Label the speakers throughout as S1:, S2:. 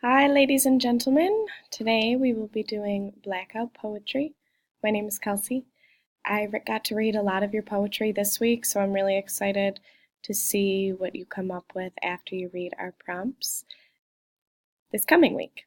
S1: Hi, ladies and gentlemen. Today we will be doing Blackout Poetry. My name is Kelsey. I got to read a lot of your poetry this week, so I'm really excited to see what you come up with after you read our prompts this coming week.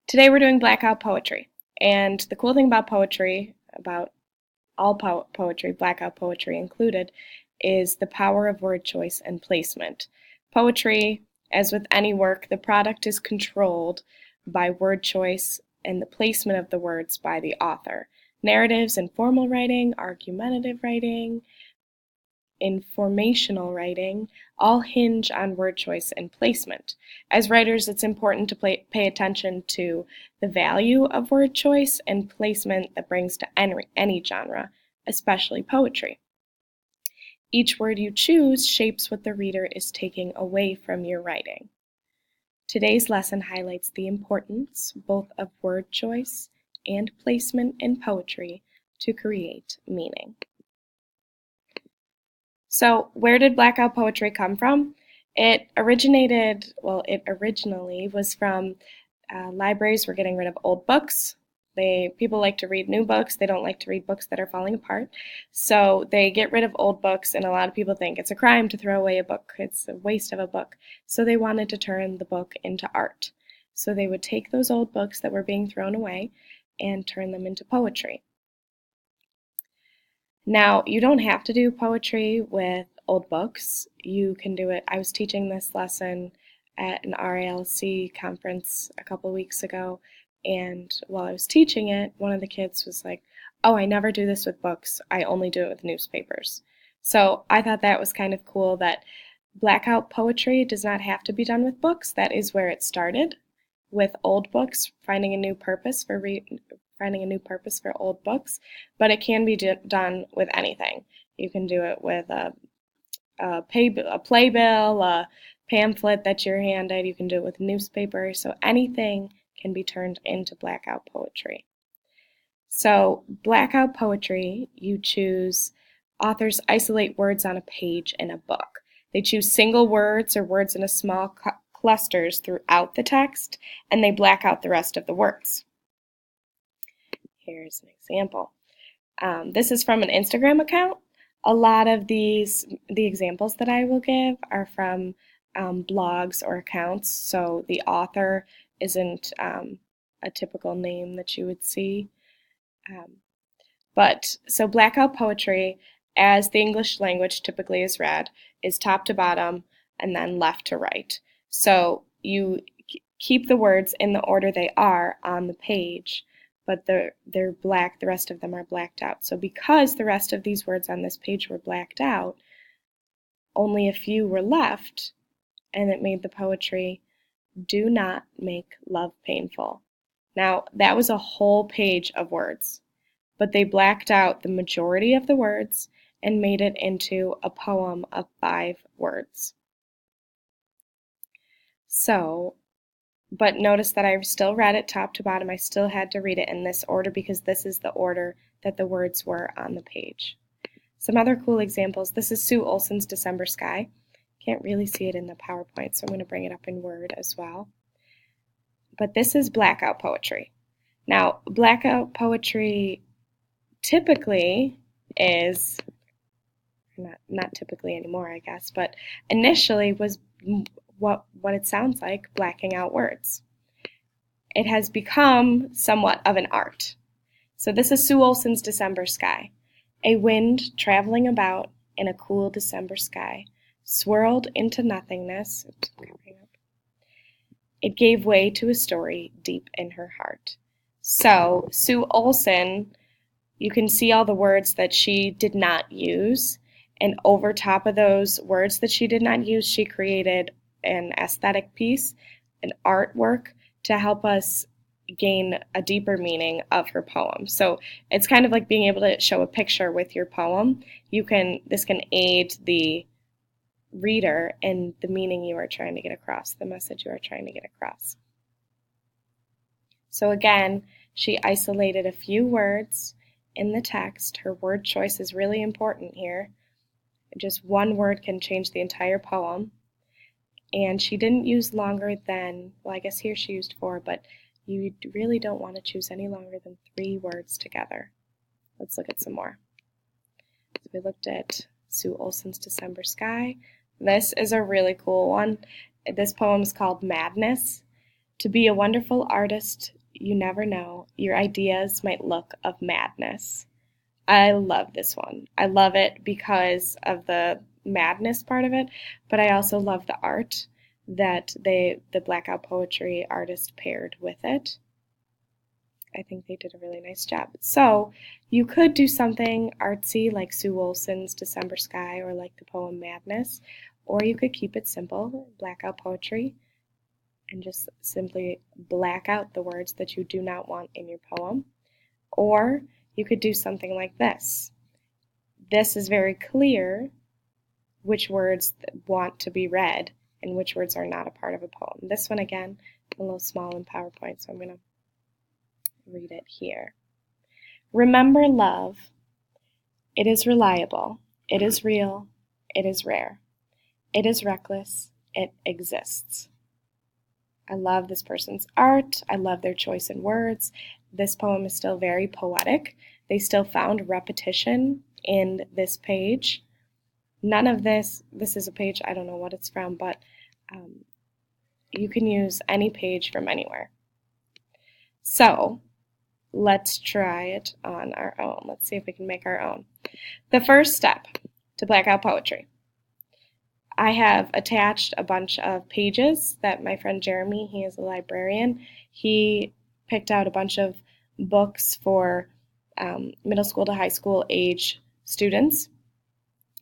S1: Today we're doing Blackout Poetry. And the cool thing about poetry, about all poetry, Blackout Poetry included, is the power of word choice and placement. Poetry, as with any work, the product is controlled by word choice and the placement of the words by the author. Narratives and formal writing, argumentative writing, informational writing all hinge on word choice and placement. As writers, it's important to pay attention to the value of word choice and placement that brings to any genre, especially poetry. Each word you choose shapes what the reader is taking away from your writing. Today's lesson highlights the importance both of word choice and placement in poetry to create meaning. So, where did Blackout Poetry come from? It originally was from libraries were getting rid of old books. People like to read new books. They don't like to read books that are falling apart. So they get rid of old books, and a lot of people think it's a crime to throw away a book. It's a waste of a book. So they wanted to turn the book into art. So they would take those old books that were being thrown away and turn them into poetry. Now, you don't have to do poetry with old books. You can do it. I was teaching this lesson at an RALC conference a couple weeks ago, and while I was teaching it, one of the kids was like, "Oh, I never do this with books. I only do it with newspapers." So I thought that was kind of cool that Blackout Poetry does not have to be done with books. That is where it started, with old books, finding a new purpose for old books, but it can be done with anything. You can do it with a playbill, a pamphlet that you're handed. You can do it with newspaper. So anything can be turned into Blackout Poetry. So Blackout Poetry, you choose authors isolate words on a page in a book. They choose single words or words in a small clusters throughout the text, and they black out the rest of the words. Here's an example. This is from an Instagram account. A lot of the examples that I will give are from blogs or accounts, so the author isn't a typical name that you would see. So Blackout Poetry, as the English language typically is read, is top to bottom and then left to right. So you keep the words in the order they are on the page, but they're black, the rest of them are blacked out. So because the rest of these words on this page were blacked out, only a few were left, and it made the poetry, "Do not make love painful." Now, that was a whole page of words, but they blacked out the majority of the words and made it into a poem of 5 words. But notice that I still read it top to bottom. I still had to read it in this order because this is the order that the words were on the page. Some other cool examples. This is Sue Olson's December Sky. Can't really see it in the PowerPoint, so I'm going to bring it up in Word as well. But this is Blackout Poetry. Now, Blackout Poetry typically is, not typically anymore, I guess, but initially was what it sounds like, blacking out words. It has become somewhat of an art. So this is Sue Olson's December Sky. A wind traveling about in a cool December sky swirled into nothingness. It gave way to a story deep in her heart. So Sue Olson, you can see all the words that she did not use, and over top of those words that she did not use, she created an aesthetic piece, an artwork to help us gain a deeper meaning of her poem. So it's kind of like being able to show a picture with your poem. This can aid the reader in the meaning you are trying to get across, the message you are trying to get across. So again, she isolated a few words in the text. Her word choice is really important here. Just one word can change the entire poem. And she didn't use longer than, well, I guess here she used 4, but you really don't want to choose any longer than 3 words together. Let's look at some more. So we looked at Sue Olson's December Sky. This is a really cool one. This poem is called Madness. To be a wonderful artist, you never know. Your ideas might look of madness. I love this one. I love it because of the madness part of it, but I also love the art that the Blackout Poetry artist paired with it. I think they did a really nice job. So you could do something artsy like Sue Olson's December Sky or like the poem Madness, or you could keep it simple, Blackout Poetry, and just simply black out the words that you do not want in your poem. Or you could do something like this. This is very clear which words want to be read and which words are not a part of a poem. This one, again, a little small in PowerPoint, so I'm going to read it here. Remember love. It is reliable. It is real. It is rare. It is reckless. It exists. I love this person's art. I love their choice in words. This poem is still very poetic. They still found repetition in this page. None of this is a page, I don't know what it's from, but you can use any page from anywhere. So let's try it on our own. Let's see if we can make our own. The first step to Blackout Poetry. I have attached a bunch of pages that my friend Jeremy, he is a librarian, he picked out a bunch of books for middle school to high school age students,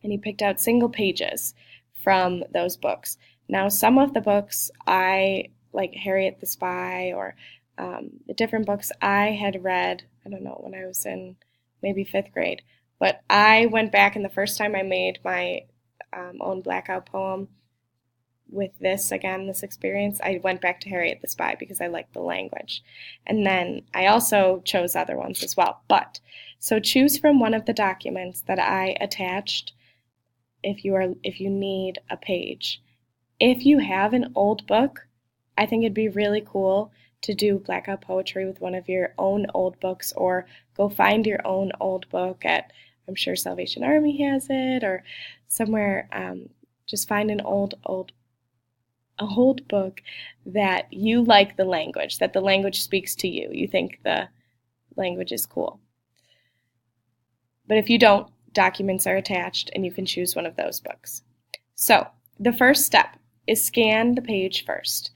S1: and he picked out single pages from those books. Now, some of the books like Harriet the Spy or the different books I had read, I don't know, when I was in maybe 5th grade, but I went back, and the first time I made my own Blackout poem with this experience, I went back to Harriet the Spy because I liked the language. And then I also chose other ones as well. So choose from one of the documents that I attached if you need a page. If you have an old book, I think it'd be really cool to do Blackout Poetry with one of your own old books, or go find your own old book at, I'm sure Salvation Army has it, or somewhere. Just find an old book that you like the language, that the language speaks to you. You think the language is cool. But if you don't, documents are attached, and you can choose one of those books. So the first step is scan the page first.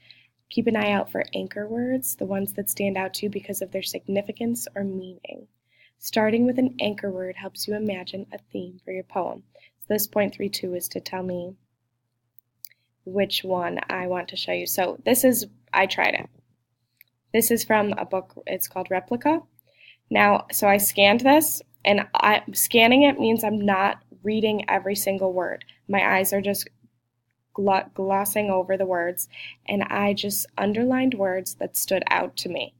S1: Keep an eye out for anchor words, the ones that stand out to you because of their significance or meaning. Starting with an anchor word helps you imagine a theme for your poem. So this .32 is to tell me which one I want to show you. So I tried it. This is from a book, it's called Replica. Now, so I scanned this, and scanning it means I'm not reading every single word. My eyes are just glossing over the words, and I just underlined words that stood out to me.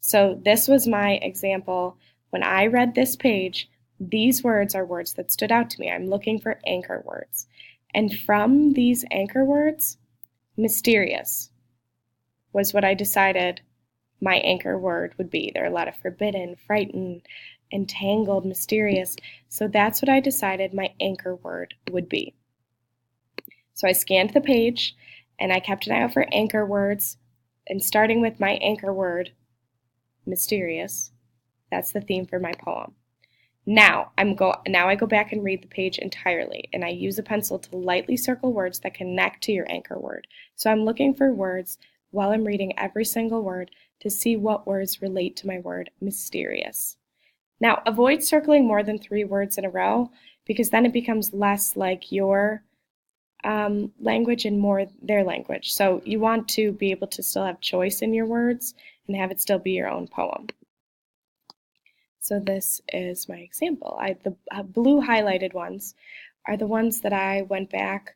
S1: So this was my example. When I read this page, these words are words that stood out to me. I'm looking for anchor words. And from these anchor words, mysterious was what I decided my anchor word would be. There are a lot of forbidden, frightened, entangled, mysterious. So that's what I decided my anchor word would be. So I scanned the page, and I kept an eye out for anchor words, and starting with my anchor word, mysterious, that's the theme for my poem. Now I go back and read the page entirely, and I use a pencil to lightly circle words that connect to your anchor word. So I'm looking for words while I'm reading every single word to see what words relate to my word, mysterious. Now, avoid circling more than 3 words in a row, because then it becomes less like your language and more their language. So you want to be able to still have choice in your words and have it still be your own poem. So this is my example. The blue highlighted ones are the ones that I went back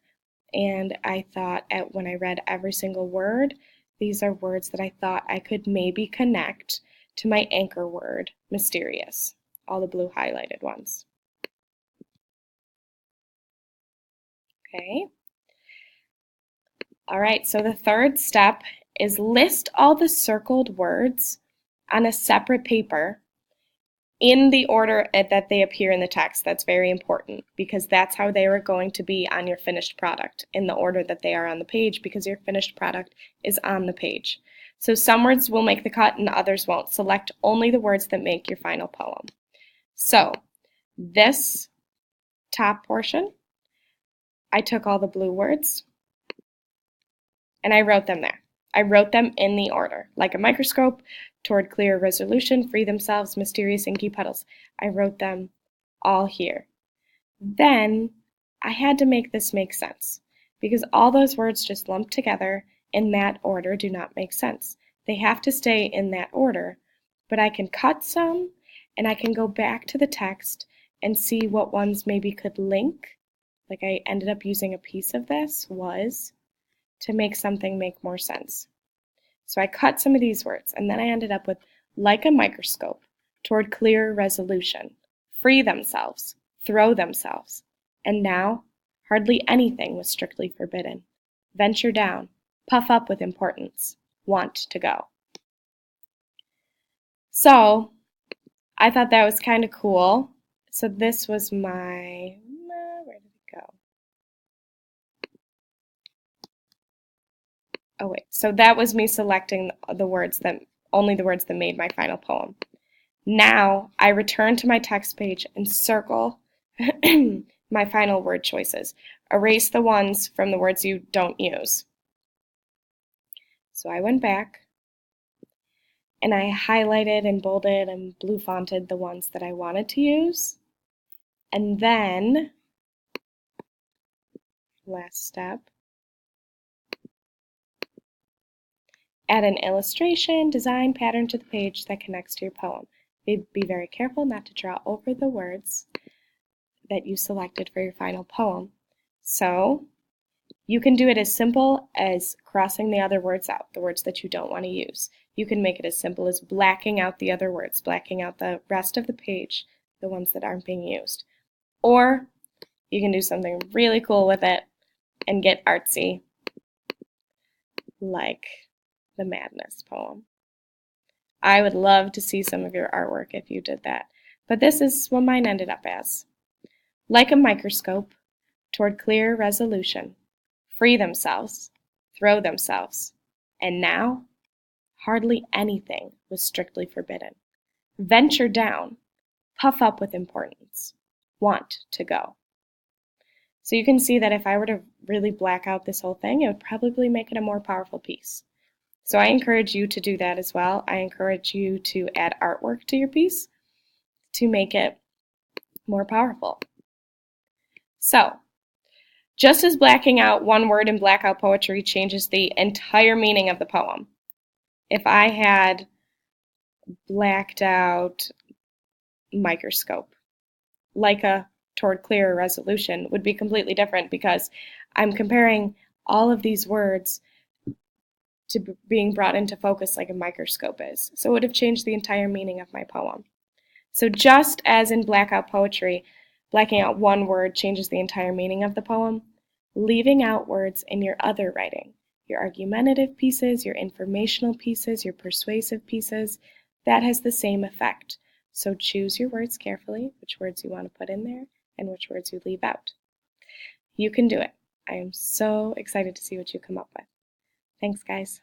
S1: and I thought when I read every single word, these are words that I thought I could maybe connect to my anchor word, mysterious. All the blue highlighted ones. Okay. All right, so the third step is list all the circled words on a separate paper in the order that they appear in the text. That's very important because that's how they are going to be on your finished product, in the order that they are on the page, because your finished product is on the page. So some words will make the cut and others won't. Select only the words that make your final poem. So this top portion, I took all the blue words and I wrote them there. I wrote them in the order, like a microscope, toward clear resolution, free themselves, mysterious inky puddles. I wrote them all here. Then I had to make this make sense, because all those words just lumped together in that order do not make sense. They have to stay in that order, but I can cut some and I can go back to the text and see what ones maybe could link. Like I ended up using a piece of this was to make something make more sense. So I cut some of these words, and then I ended up with like a microscope, toward clearer resolution, free themselves, throw themselves, and now hardly anything was strictly forbidden. Venture down, puff up with importance, want to go. So I thought that was kind of cool. So this was my, where did it go? Oh wait, so that was me selecting the words that, only the words that made my final poem. Now I return to my text page and circle my final word choices. Erase the ones from the words you don't use. So I went back and I highlighted and bolded and blue fonted the ones that I wanted to use. And then, last step, add an illustration, design, pattern to the page that connects to your poem. Be very careful not to draw over the words that you selected for your final poem. So you can do it as simple as crossing the other words out, the words that you don't want to use. You can make it as simple as blacking out the other words, blacking out the rest of the page, the ones that aren't being used. Or you can do something really cool with it and get artsy, like the Madness poem. I would love to see some of your artwork if you did that. But this is what mine ended up as. Like a microscope, toward clear resolution, free themselves, throw themselves, and now hardly anything was strictly forbidden. Venture down, puff up with importance, want to go. So you can see that if I were to really black out this whole thing, it would probably make it a more powerful piece. So I encourage you to do that as well. I encourage you to add artwork to your piece to make it more powerful. So, just as blacking out one word in Blackout Poetry changes the entire meaning of the poem, if I had blacked out microscope, like a toward clearer resolution, would be completely different because I'm comparing all of these words to being brought into focus like a microscope is. So it would have changed the entire meaning of my poem. So just as in Blackout Poetry, blacking out one word changes the entire meaning of the poem, leaving out words in your other writing, your argumentative pieces, your informational pieces, your persuasive pieces, that has the same effect. So choose your words carefully, which words you want to put in there and which words you leave out. You can do it. I am so excited to see what you come up with. Thanks, guys.